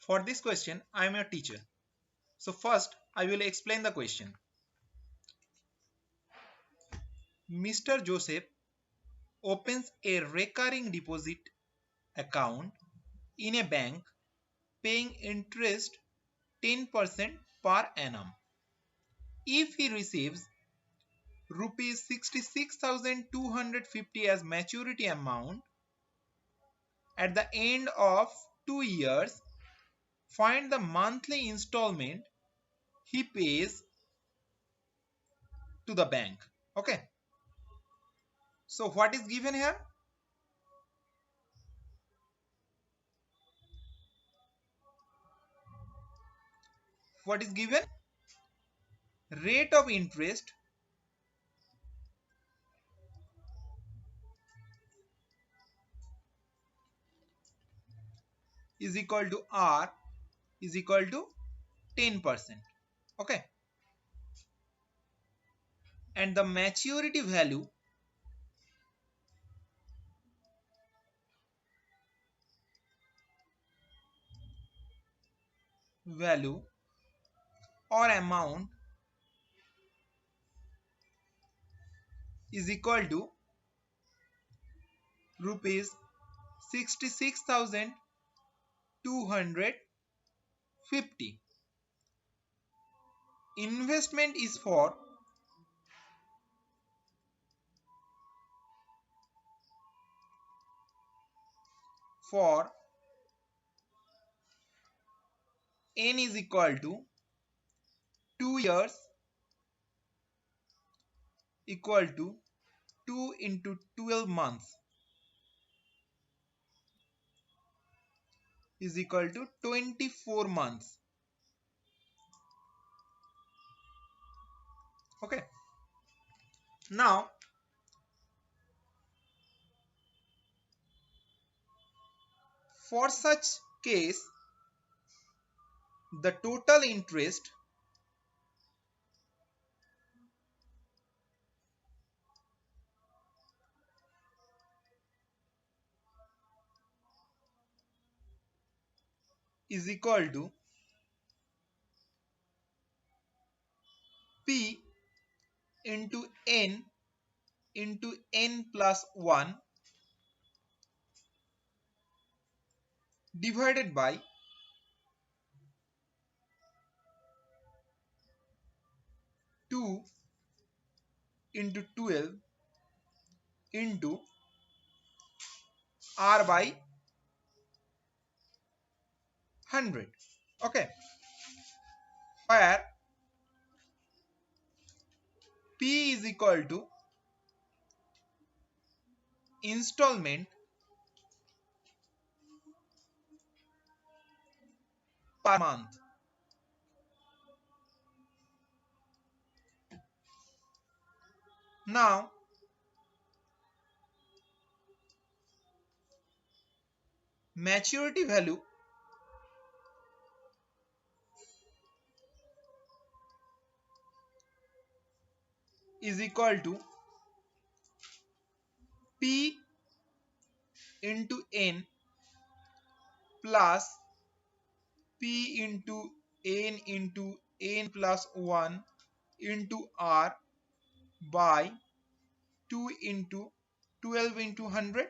For this question, I am your teacher. So first, I will explain the question. Mr. Joseph opens a recurring deposit account in a bank paying interest 10% per annum. If he receives rupees 66,250 as maturity amount at the end of 2 years, find the monthly installment he pays to the bank. Okay. So what is given here? What is given? Rate of interest is equal to R is equal to 10%. Okay. And the maturity value or amount is equal to rupees 66,250. Investment is for n is equal to 2 years equal to 2 into 12 months is equal to 24 months. Okay. Now for such case, the total interest is equal to P into n plus 1 divided by 2 into 12 into R by 100. Okay. Where P is equal to installment per month. Now maturity value is equal to P into n plus P into n plus 1 into R by 2 into 12 into 100,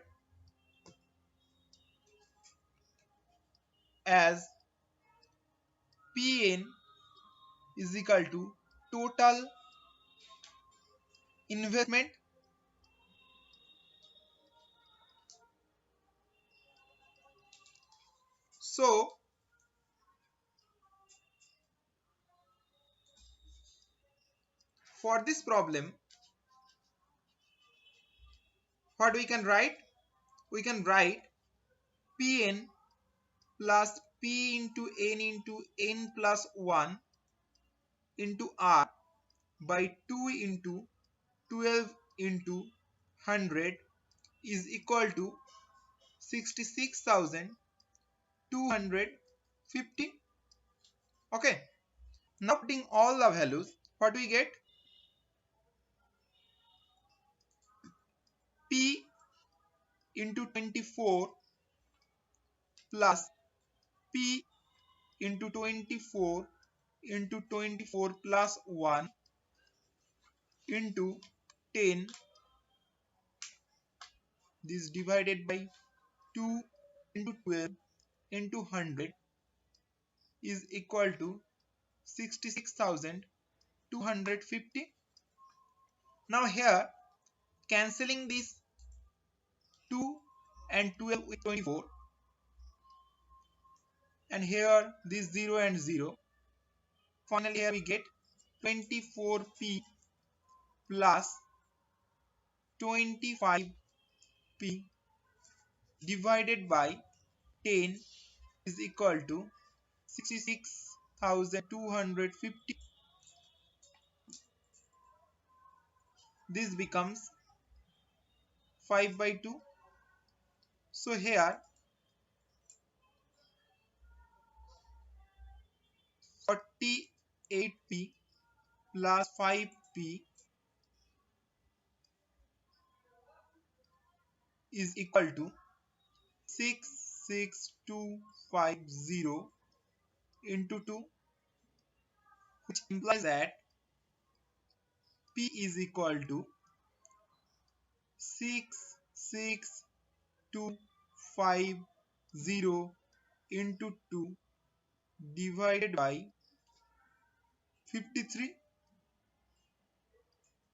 as Pn is equal to total investment so for this problem, what we can write? We can write Pn plus P into n plus 1 into R by 2 into 12 into 100 is equal to 66,250. Okay. Now putting all the values, what we get? P into 24 plus P into 24 into 24 plus 1 into 10, this divided by 2 into 12 into 100 is equal to 66,250. Now here cancelling this 2 and 12 with 24, and here this 0 and 0. Finally here we get 24p plus 25p divided by 10 is equal to 66,250. This becomes 5 by 2. So here 48p plus 5p is equal to 66250 into 2, which implies that p is equal to 66250 into 2 divided by 53.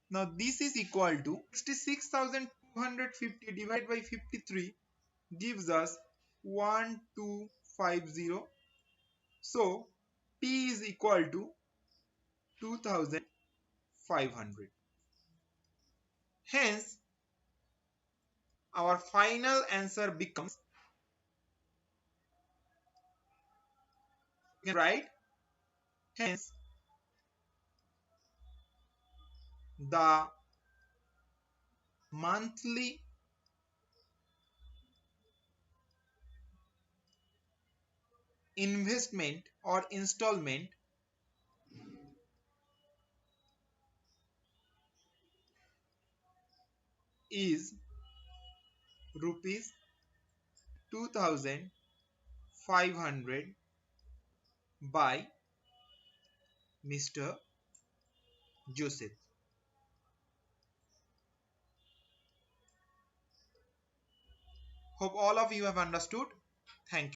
Now this is equal to 66,250 divided by 53 gives us 1250. So P is equal to 2500. Hence our final answer becomes, right? Hence the monthly investment or installment is rupees 2500 by Mr. Joseph. Hope all of you have understood. Thank you.